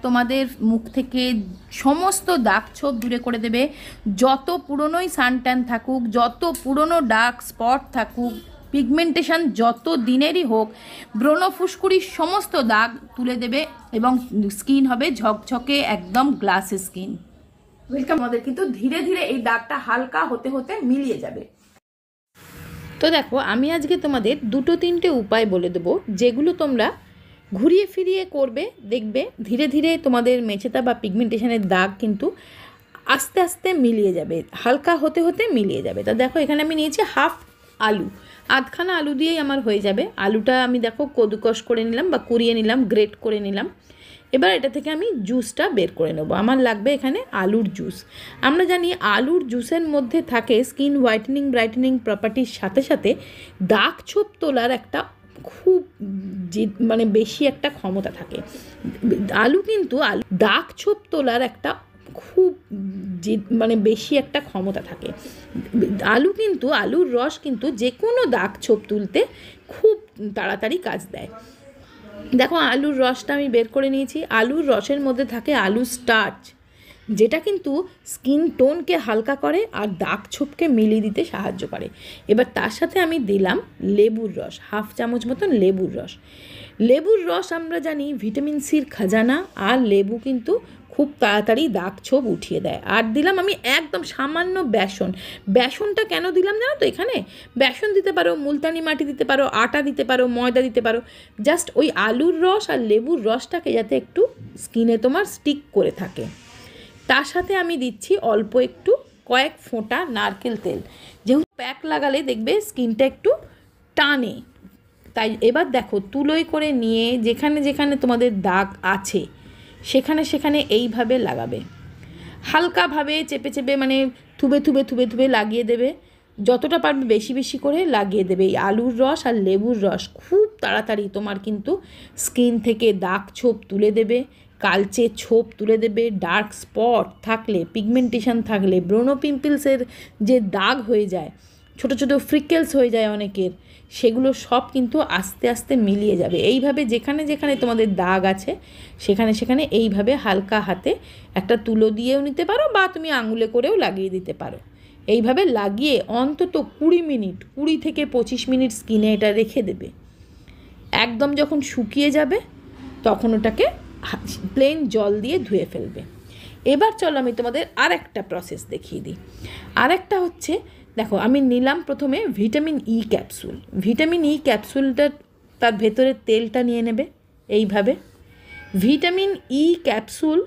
তোমাদের মুখ থেকে সমস্ত দাগ ছোপ দূরে করে দেবে। যত পুরনোই সানট্যান থাকুক, যত পুরনো ডার্ক স্পট থাকুক, পিগমেন্টেশন যত দিনেরই হোক, ব্রণ ফুসকুড়ির সমস্ত দাগ তুলে দেবে এবং স্কিন হবে ঝকঝকে একদম গ্লাসি স্কিন। ওয়েলকাম। আমাদের কিন্তু ধীরে ধীরে এই দাগটা হালকা হতে হতে মিলিয়ে যাবে। তো দেখো, আমি আজকে তোমাদের দুটো তিনটে উপায় বলে দেবো, যেগুলো তোমরা ঘুরিয়ে ফিরিয়ে করবে, দেখবে ধীরে ধীরে তোমাদের মেচেতা বা পিগমেন্টেশনের দাগ কিন্তু আস্তে আস্তে মিলিয়ে যাবে, হালকা হতে হতে মিলিয়ে যাবে। তা দেখো, এখানে আমি নিয়েছি হাফ আলু, আধখানা আলু দিয়েই আমার হয়ে যাবে। আলুটা আমি দেখো কদুকস করে নিলাম বা কুড়িয়ে নিলাম, গ্রেট করে নিলাম। এবার এটা থেকে আমি জুসটা বের করে নেব। আমার লাগবে এখানে আলুর জুস। আমরা জানি আলুর জুসের মধ্যে থাকে স্কিন হোয়াইটেনিং ব্রাইটেনিং প্রপার্টির সাথে সাথে দাগ ছোপ তোলার একটা খুব মানে বেশি একটা ক্ষমতা থাকে। আলু কিন্তু দাগ ছোপ তোলার একটা খুব মানে বেশি একটা ক্ষমতা থাকে। আলুর রস কিন্তু যে কোনো দাগ ছোপ তুলতে খুব তাড়াতাড়ি কাজ দেয়। দেখো, আলুর রসটা আমি বের করে নিয়েছি। আলুর রসের মধ্যে থাকে আলু স্টার্চ, যেটা কিন্তু স্কিন টোনকে হালকা করে আর দাগ ছোপকে মিলিয়ে দিতে সাহায্য করে। এবার তার সাথে আমি দিলাম লেবুর রস, হাফ চামচ মতন লেবুর রস। লেবুর রস আমরা জানি ভিটামিন সির খাজানা, আর লেবু কিন্তু খুব তাড়াতাড়ি দাগ ছোপ উঠিয়ে দেয়। আর দিলাম আমি একদম সামান্য বেসন। বেসনটা কেন দিলাম জানো তো? এখানে বেসন দিতে পারো, মুলতানি মাটি দিতে পারো, আটা দিতে পারো, ময়দা দিতে পারো। জাস্ট ওই আলুর রস আর লেবুর রসটাকে যাতে একটু স্কিনে তোমার স্টিক করে থাকে। তার সাথে আমি দিচ্ছি অল্প একটু কয়েক ফোঁটা নারকেল তেল, যেহেতু প্যাক লাগালে দেখবে স্কিনটা একটু টানে। তাই এবার দেখো, তুলোই করে নিয়ে যেখানে যেখানে তোমাদের দাগ আছে সেখানে সেখানে এইভাবে লাগাবে, হালকাভাবে চেপে চেপে, মানে থুবে থুবে থুবে থুবে লাগিয়ে দেবে। যতটা পারবে বেশি বেশি করে লাগিয়ে দেবে। এই আলুর রস আর লেবুর রস খুব তাড়াতাড়ি তোমার কিন্তু স্কিন থেকে দাগ ছোপ তুলে দেবে, কালচে ছোপ তুলে দেবে। ডার্ক স্পট থাকলে, পিগমেন্টেশন থাকলে, ব্রণ পিম্পলসের যে দাগ হয়ে যায়, ছোট ছোট ফ্রিকেলস হয়ে যায় অনেকের, সেগুলো সব কিন্তু আস্তে আস্তে মিলিয়ে যাবে। এইভাবে যেখানে যেখানে তোমাদের দাগ আছে সেখানে সেখানে এইভাবে হালকা হাতে একটা তুলো দিয়েও নিতে পারো, বা তুমি আঙুলে করেও লাগিয়ে দিতে পারো। এইভাবে লাগিয়ে অন্তত 20 থেকে 25 মিনিট স্কিনে এটা রেখে দেবে। একদম যখন শুকিয়ে যাবে তখন ওটাকে প্লেন জল দিয়ে ধুয়ে ফেলবে। এবার চলো আমি তোমাদের আরেকটা প্রসেস দেখিয়ে দিই। আরেকটা হচ্ছে, দেখো আমি নিলাম প্রথমে vitamin E capsule. Vitamin E ক্যাপসুলটা তার ভেতরের তেলটা নিয়ে নেবে এইভাবে। ভিটামিন ই ক্যাপসুল,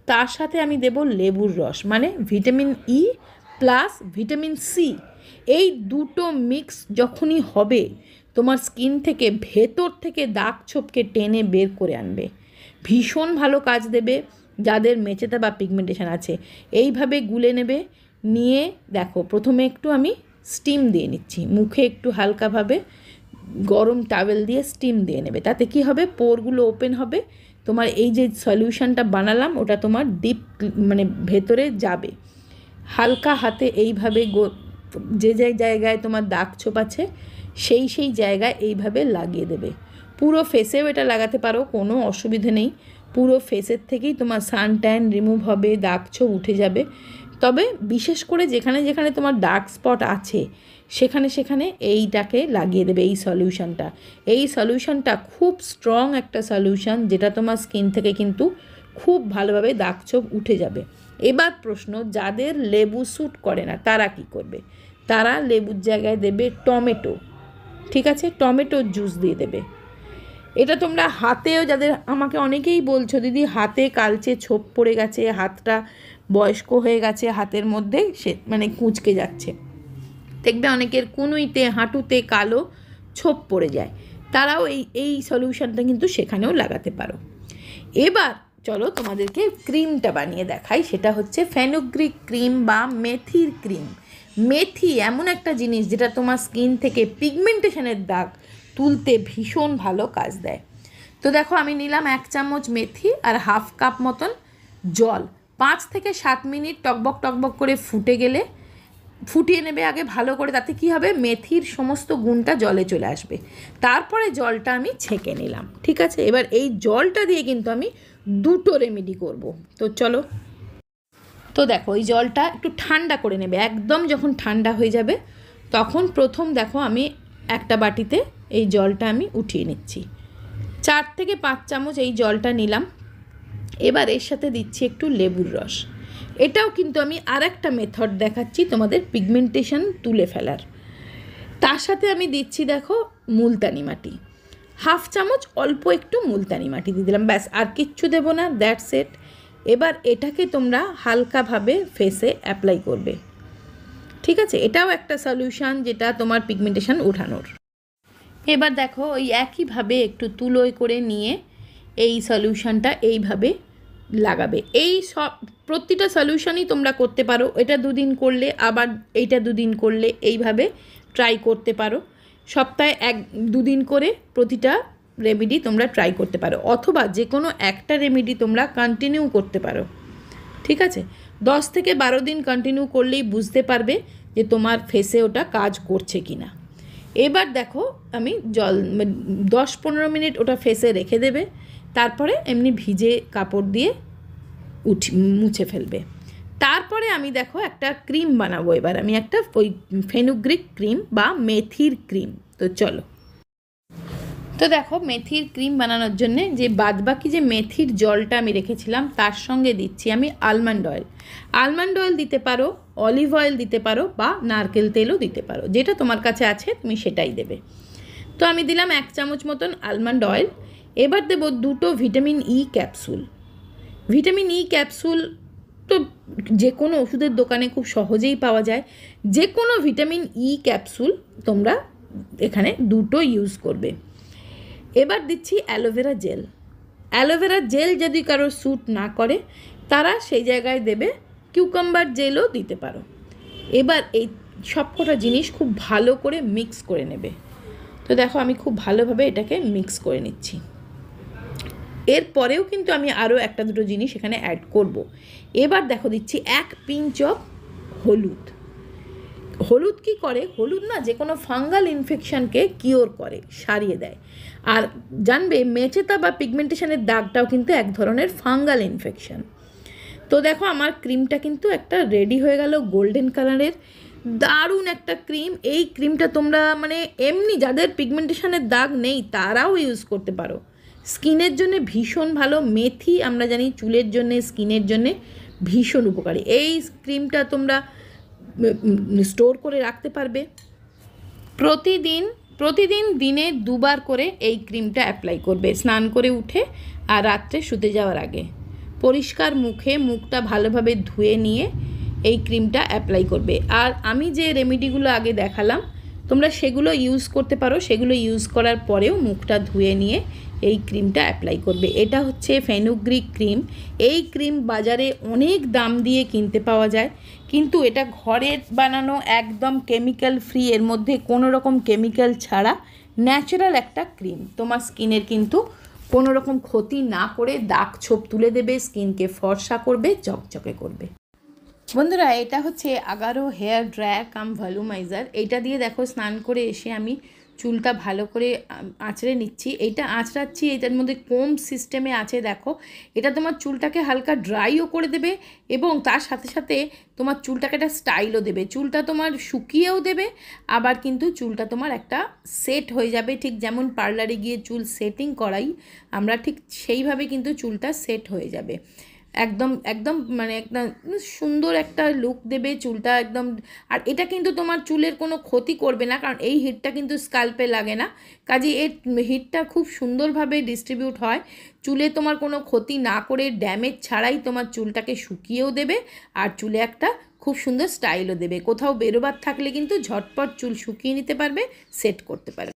তার সাথে আমি দেব লেবুর রস, মানে vitamin E plus vitamin C. এই দুটো মিক্স যখনই হবে, তোমার স্কিন থেকে ভেতর থেকে দাগ ছোপকে টেনে বের করে আনবে। ভীষণ ভালো কাজ দেবে যাদের মেচেতা বা পিগমেন্টেশন আছে। এইভাবে গুলে নেবে, নিয়ে দেখো প্রথমে একটু আমি স্টিম দিয়ে নিচ্ছি মুখে, একটু হালকাভাবে গরম টাওয়েল দিয়ে স্টিম দিয়ে নেবে। তাতে কি হবে, পোরগুলো ওপেন হবে, তোমার এই যে সলিউশনটা বানালাম ওটা তোমার ডিপ মানে ভেতরে যাবে। হালকা হাতে এইভাবে যে যে জায়গায় তোমার দাগ ছোপ আছে সেই সেই জায়গায় এইভাবে লাগিয়ে দেবে। পুরো ফেসেও এটা লাগাতে পারো, কোনো অসুবিধে নেই। পুরো ফেসের থেকেই তোমার সান ট্যান রিমুভ হবে, দাগ ছোপ উঠে যাবে। তবে বিশেষ করে যেখানে যেখানে তোমার ডার্ক স্পট আছে সেখানে সেখানে এইটাকে লাগিয়ে দেবে, এই সলিউশনটা। এই সলিউশনটা খুব স্ট্রং একটা সলিউশন, যেটা তোমার স্কিন থেকে কিন্তু খুব ভালোভাবে দাগ ছোপ উঠে যাবে। এবার প্রশ্ন, যাদের লেবু স্যুট করে না তারা কি করবে? তারা লেবুর জায়গায় দেবে টমেটো। ঠিক আছে, টমেটো জুস দিয়ে দেবে। এটা তোমরা হাতেও, যাদের আমাকে অনেকেই বলছো দিদি হাতে কালচে ছোপ পড়ে গেছে, হাতটা বয়স্ক হয়ে গেছে, হাতের মধ্যে সে মানে কুঁচকে যাচ্ছে, দেখবে অনেকের কনুইতে হাঁটুতে কালো ছোপ পড়ে যায়, তারাও এই সলিউশনটা কিন্তু সেখানেও লাগাতে পারো। এবার চলো তোমাদেরকে ক্রিমটা বানিয়ে দেখাই। সেটা হচ্ছে ফেনুগ্রিক ক্রিম বা মেথির ক্রিম। মেথি এমন একটা জিনিস যেটা তোমার স্কিন থেকে পিগমেন্টেশনের দাগ তুলতে ভীষণ ভালো কাজ দেয়। তো দেখো, আমি নিলাম 1 চামচ মেথি আর হাফ কাপ মতন জল। 5 থেকে 7 মিনিট টকবক টকবক করে ফুটে গেলে ফুটিয়ে নেবে আগে ভালো করে। তাতে কি হবে, মেথির সমস্ত গুণটা জলে চলে আসবে। তারপরে জলটা আমি ছেঁকে নিলাম। ঠিক আছে, এবার এই জলটা দিয়ে কিন্তু আমি দুটো রেমেডি করব। তো চলো, তো দেখো এই জলটা একটু ঠান্ডা করে নেবে, একদম যখন ঠান্ডা হয়ে যাবে তখন প্রথম দেখো আমি একটা বাটিতে এই জলটা আমি উঠিয়ে নিচ্ছি। 4 থেকে 5 চামচ এই জলটা নিলাম। এবার এর সাথে দিচ্ছি একটু লেবুর রস। এটাও কিন্তু আমি আর একটা মেথড দেখাচ্ছি তোমাদের পিগমেন্টেশন তুলে ফেলার। তার সাথে আমি দিচ্ছি দেখো মুলতানি মাটি, 1/2 চামচ অল্প একটু মুলতানি মাটি দিয়ে দিলাম, ব্যাস আর কিচ্ছু দেবো না, দ্যাটস ইট। এবার এটাকে তোমরা হালকাভাবে ফেসে অ্যাপ্লাই করবে, ঠিক আছে? এটাও একটা সলিউশন যেটা তোমার পিগমেন্টেশন ওঠানোর। এবার দেখো ওই একইভাবে একটু তুলোয় করে নিয়ে এই সলিউশনটা এইভাবে লাগাবে। এই সব প্রতিটা সলিউশনই তোমরা করতে পারো, এটা 2 দিন করলে আবার এইটা 2 দিন করলে, এইভাবে ট্রাই করতে পারো। সপ্তাহে 1-2 দিন করে প্রতিটা রেমেডি তোমরা ট্রাই করতে পারো, অথবা যে কোনো একটা রেমেডি তোমরা কন্টিনিউ করতে পারো, ঠিক আছে? 10 থেকে 12 দিন কন্টিনিউ করলেই বুঝতে পারবে যে তোমার ফেসে ওটা কাজ করছে কি না। এবার দেখো আমি 10-15 মিনিট ওটা ফেসে রেখে দেবে, তারপরে এমনি ভিজে কাপড় দিয়ে মুছে ফেলবে। তারপরে আমি দেখো একটা ক্রিম বানাবো। এবার আমি একটা ওই ফেনুগ্রিক ক্রিম বা মেথির ক্রিম। তো চলো, তো দেখো মেথির ক্রিম বানানোর জন্যে যে বাদবাকি যে মেথির জলটা আমি রেখেছিলাম তার সঙ্গে দিচ্ছি আমি আলমন্ড অয়েল। আলমন্ড অয়েল দিতে পারো, অলিভ অয়েল দিতে পারো, বা নারকেল তেলও দিতে পারো, যেটা তোমার কাছে আছে তুমি সেটাই দেবে। তো আমি দিলাম 1 চামচ মতন আলমন্ড অয়েল। এবার দেবো 2টো vitamin E capsule. Vitamin E capsule তো যে কোনো ওষুধের দোকানে খুব সহজেই পাওয়া যায়। যে কোনো ভিটামিন ই ক্যাপসুল তোমরা এখানে 2টো ইউজ করবে। এবার দিচ্ছি অ্যালোভেরা জেল। অ্যালোভেরা জেল যদি কারো স্যুট না করে তারা সেই জায়গায় দেবে কিউকাম্বার জেলও দিতে পারো। এবার এই সবকটা জিনিস খুব ভালো করে মিক্স করে নেবে। তো দেখো আমি খুব ভালোভাবে এটাকে মিক্স করে নিচ্ছি। এরপরেও কিন্তু আমি আরও 1-2টো জিনিস এখানে অ্যাড করব। এবার দেখো দিচ্ছি 1 পিঞ্চ অফ হলুদ। হলুদ কি করে? হলুদ না যে কোনো ফাঙ্গাল ইনফেকশানকে কিওর করে, সারিয়ে দেয়। আর জানবে মেচেতা বা পিগমেন্টেশনের দাগটাও কিন্তু এক ধরনের ফাঙ্গাল ইনফেকশান। তো দেখো আমার ক্রিমটা কিন্তু একটা রেডি হয়ে গেল, গোল্ডেন কালারের দারুণ একটা ক্রিম। এই ক্রিমটা তোমরা মানে এমনি যাদের পিগমেন্টেশনের দাগ নেই তারাও ইউজ করতে পারো। স্কিনের জন্য ভীষণ ভালো। মেথি আমরা জানি চুলের জন্যে, স্কিনের জন্যে ভীষণ উপকারী। এই ক্রিমটা তোমরা স্টোর করে রাখতে পারবে। প্রতিদিন দিনে 2 বার করে এই ক্রিমটা অ্যাপ্লাই করবে, স্নান করে উঠে আর রাত্রে শুতে যাওয়ার আগে। পরিষ্কার মুখে মুখটা ভালোভাবে ধুয়ে নিয়ে এই ক্রিমটা অ্যাপ্লাই করবে। আর আমি যে রেমেডিগুলো আগে দেখালাম তোমরা সেগুলো ইউজ করতে পারো। সেগুলো ইউজ করার পরেও মুখটা ধুয়ে নিয়ে এই ক্রিমটা অ্যাপ্লাই করবে। এটা হচ্ছে ফেনুগ্রিক ক্রিম। এই ক্রিম বাজারে অনেক দাম দিয়ে কিনতে পাওয়া যায়, কিন্তু এটা ঘরের বানানো, একদম কেমিক্যাল ফ্রি, এর মধ্যে কোনো রকম কেমিক্যাল ছাড়া ন্যাচারাল একটা ক্রিম। তোমার স্কিনের কিন্তু কোনো রকম ক্ষতি না করে দাগ ছোপ তুলে দেবে, স্কিনকে ফর্সা করবে, চকচকে করবে। বন্ধুরা এটা হচ্ছে আগারো হেয়ার ড্রায়ার কাম ভলিউমাইজার। এইটা দিয়ে দেখো স্নান করে এসে আমি চুলটা ভালো করে আঁচড়ে নিচ্ছি। এইটা আঁচড়াচ্ছি, এটার মধ্যে কোম সিস্টেমে আছে দেখো। এটা তোমার চুলটাকে হালকা ড্রাইও করে দেবে এবং তার সাথে সাথে তোমার চুলটাকে একটা স্টাইলও দেবে। চুলটা তোমার শুকিয়েও দেবে, আবার কিন্তু চুলটা তোমার একটা সেট হয়ে যাবে। ঠিক যেমন পার্লারে গিয়ে চুল সেটিং করাই আমরা, ঠিক সেইভাবে কিন্তু চুলটা সেট হয়ে যাবে। একদম মানে একদম সুন্দর একটা লুক দেবে চুলটা একদম। আর এটা কিন্তু তোমার চুলের কোনো ক্ষতি করবে না, কারণ এই হিটটা কিন্তু স্কাল্পে লাগে না। কাজে এর হিটটা খুব সুন্দরভাবে ডিস্ট্রিবিউট হয়, চুলে তোমার কোনো ক্ষতি না করে ড্যামেজ ছাড়াই তোমার চুলটাকে শুকিয়েও দেবে আর চুলে একটা খুব সুন্দর স্টাইলও দেবে। কোথাও বেরোবার থাকলে কিন্তু ঝটপট চুল শুকিয়ে নিতে পারবে, সেট করতে পারবে।